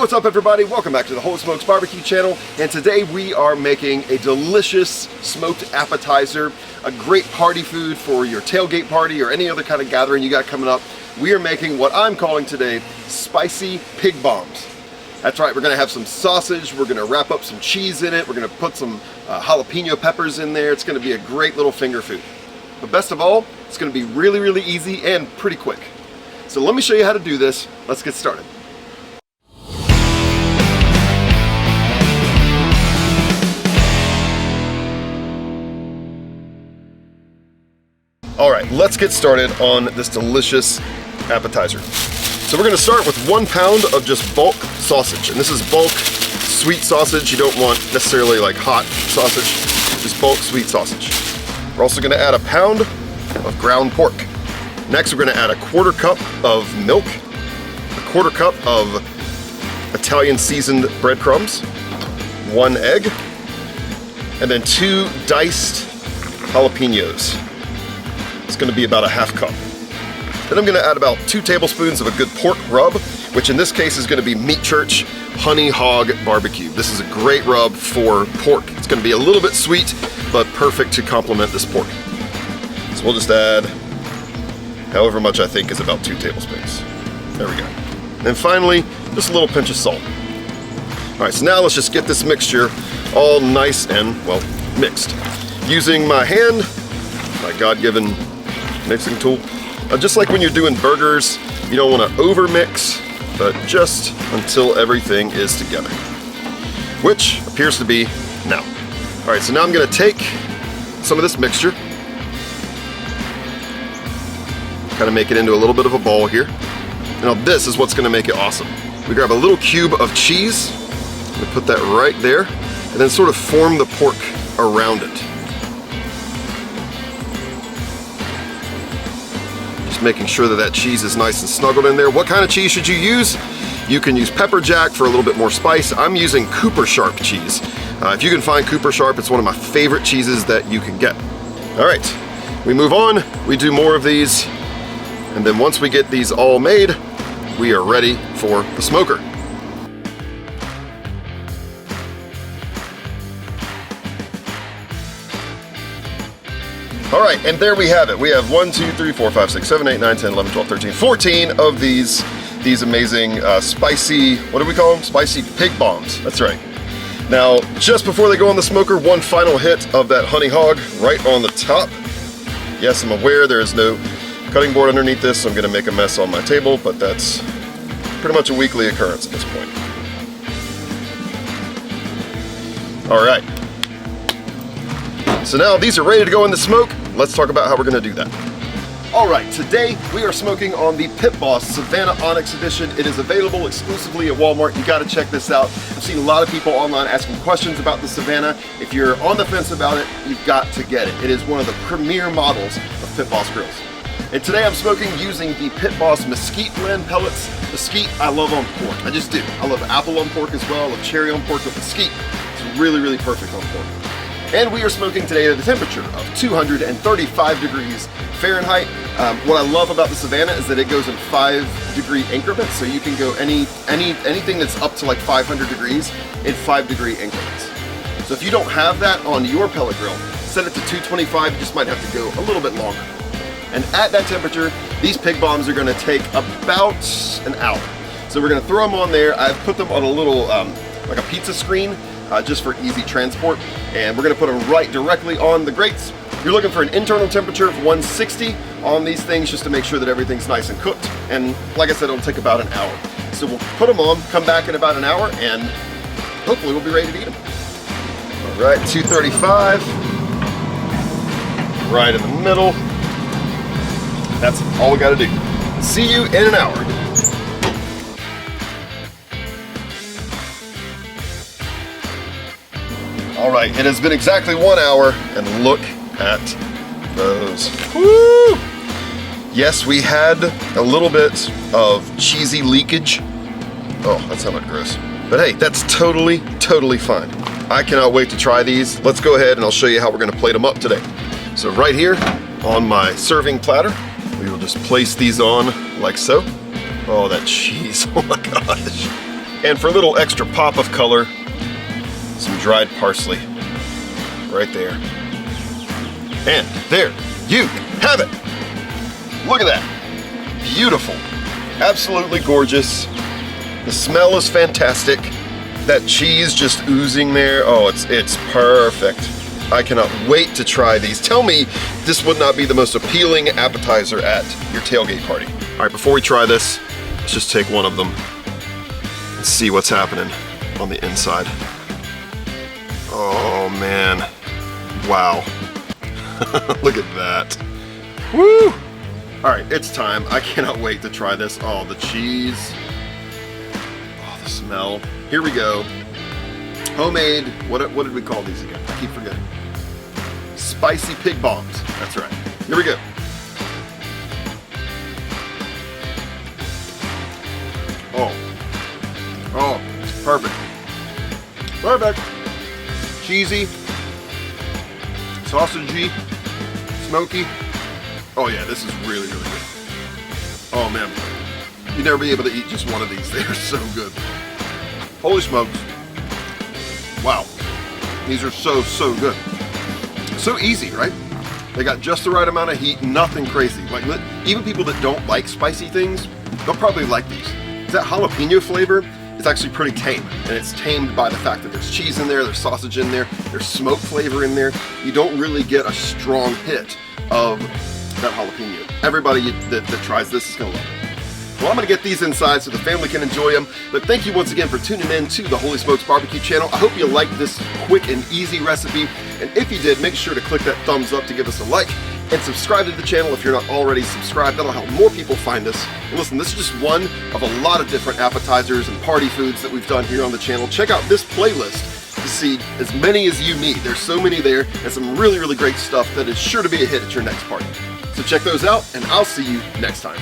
what's up everybody? Welcome back to the Holy Smokes Barbecue channel, and today we are making a delicious smoked appetizer, a great party food for your tailgate party or any other kind of gathering you got coming up. We are making what I'm calling today spicy pig bombs. That's right, we're gonna have some sausage, we're gonna wrap up some cheese in it, we're gonna put some jalapeno peppers in there. It's gonna be a great little finger food. But best of all, it's gonna be really, really easy and pretty quick. So let me show you how to do this. Let's get started. All right, let's get started on this delicious appetizer. So we're gonna start with 1 pound of just bulk sausage. And this is bulk sweet sausage. You don't want necessarily like hot sausage, just bulk sweet sausage. We're also gonna add 1 pound of ground pork. Next, we're gonna add 1/4 cup of milk, 1/4 cup of Italian seasoned breadcrumbs, 1 egg, and then 2 diced jalapenos. It's gonna be about 1/2 cup. Then I'm gonna add about 2 tablespoons of a good pork rub, which in this case is gonna be Meat Church Honey Hog Barbecue. This is a great rub for pork. It's gonna be a little bit sweet, but perfect to complement this pork. So we'll just add however much I think is about 2 tablespoons. There we go. And finally, just a little pinch of salt. All right, so now let's just get this mixture all nice and, well, mixed. Using my hand, my God-given mixing tool. Just like when you're doing burgers, you don't want to over mix, but just until everything is together, which appears to be now. All right, so now I'm going to take some of this mixture, kind of make it into a little bit of a ball here. Now this is what's going to make it awesome. We grab a little cube of cheese, we put that right there, and then sort of form the pork around it. Making sure that that cheese is nice and snuggled in there. What kind of cheese should you use? You can use pepper jack for a little bit more spice. I'm using Cooper Sharp cheese. If you can find Cooper Sharp, it's one of my favorite cheeses that you can get. All right, we move on, we do more of these, and then once we get these all made, we are ready for the smoker. All right, and there we have it. We have 1, 2, 3, 4, 5, 6, 7, 8, 9, 10, 11, 12, 13, 14 of these amazing spicy, what do we call them? Spicy pig bombs, that's right. Now, just before they go on the smoker, one final hit of that honey hog right on the top. Yes, I'm aware there is no cutting board underneath this, so I'm gonna make a mess on my table, but that's pretty much a weekly occurrence at this point. All right. So now these are ready to go in the smoke. Let's talk about how we're gonna do that. All right, today we are smoking on the Pit Boss Savannah Onyx edition. It is available exclusively at Walmart. You gotta check this out. I've seen a lot of people online asking questions about the Savannah. If you're on the fence about it, you've got to get it. It is one of the premier models of Pit Boss grills. And today I'm smoking using the Pit Boss Mesquite blend pellets. Mesquite, I love on pork. I just do. I love apple on pork as well. I love cherry on pork, but mesquite is really, really perfect on pork. And we are smoking today at a temperature of 235 degrees Fahrenheit. What I love about the Savannah is that it goes in 5-degree increments, so you can go anything that's up to like 500 degrees in 5-degree increments. So if you don't have that on your pellet grill, set it to 225, you just might have to go a little bit longer. And at that temperature, these pig bombs are gonna take about an hour. So we're gonna throw them on there. I've put them on a little, like a pizza screen, just for easy transport, and we're gonna put them right directly on the grates. You're looking for an internal temperature of 160 on these things just to make sure that everything's nice and cooked, and like I said, it'll take about an hour. So we'll put them on, come back in about an hour, and hopefully we'll be ready to eat them. All right, 235, right in the middle. That's all we gotta do. See you in an hour. All right, it has been exactly 1 hour, and look at those. Woo! Yes, we had a little bit of cheesy leakage. Oh, that sounded gross. But hey, that's totally fine. I cannot wait to try these. Let's go ahead and I'll show you how we're gonna plate them up today. So right here on my serving platter, we will just place these on like so. Oh, that cheese, oh my gosh. And for a little extra pop of color, some dried parsley right there. And there you have it. Look at that. Beautiful. Absolutely gorgeous. The smell is fantastic. That cheese just oozing there. Oh, it's perfect. I cannot wait to try these. Tell me this would not be the most appealing appetizer at your tailgate party. All right, before we try this, let's just take one of them and see what's happening on the inside. Oh man, wow. Look at that. Woo! All right, it's time. I cannot wait to try this. Oh, the cheese. Oh, the smell. Here we go. Homemade, what did we call these again? I keep forgetting. Spicy pig bombs. That's right. Here we go. Oh, it's perfect. Perfect. Cheesy, sausagey, smoky. Oh yeah, this is really, really good. Oh man, you'd never be able to eat just one of these. They are so good. Holy smokes. Wow. These are so good. So easy, right? They got just the right amount of heat, nothing crazy. Like, even people that don't like spicy things, they'll probably like these. That jalapeno flavor is actually pretty tame, and it's tamed by the fact that there's cheese in there, there's sausage in there, there's smoke flavor in there. You don't really get a strong hit of that jalapeno. Everybody that tries this is gonna love it. Well, I'm gonna get these inside so the family can enjoy them. But thank you once again for tuning in to the Holy Smokes Barbecue channel. I hope you liked this quick and easy recipe. And if you did, make sure to click that thumbs up to give us a like. And subscribe to the channel if you're not already subscribed. That'll help more people find us. And listen, this is just one of a lot of different appetizers and party foods that we've done here on the channel. Check out this playlist to see as many as you need. There's so many there, and some really, really great stuff that is sure to be a hit at your next party. So check those out, and I'll see you next time.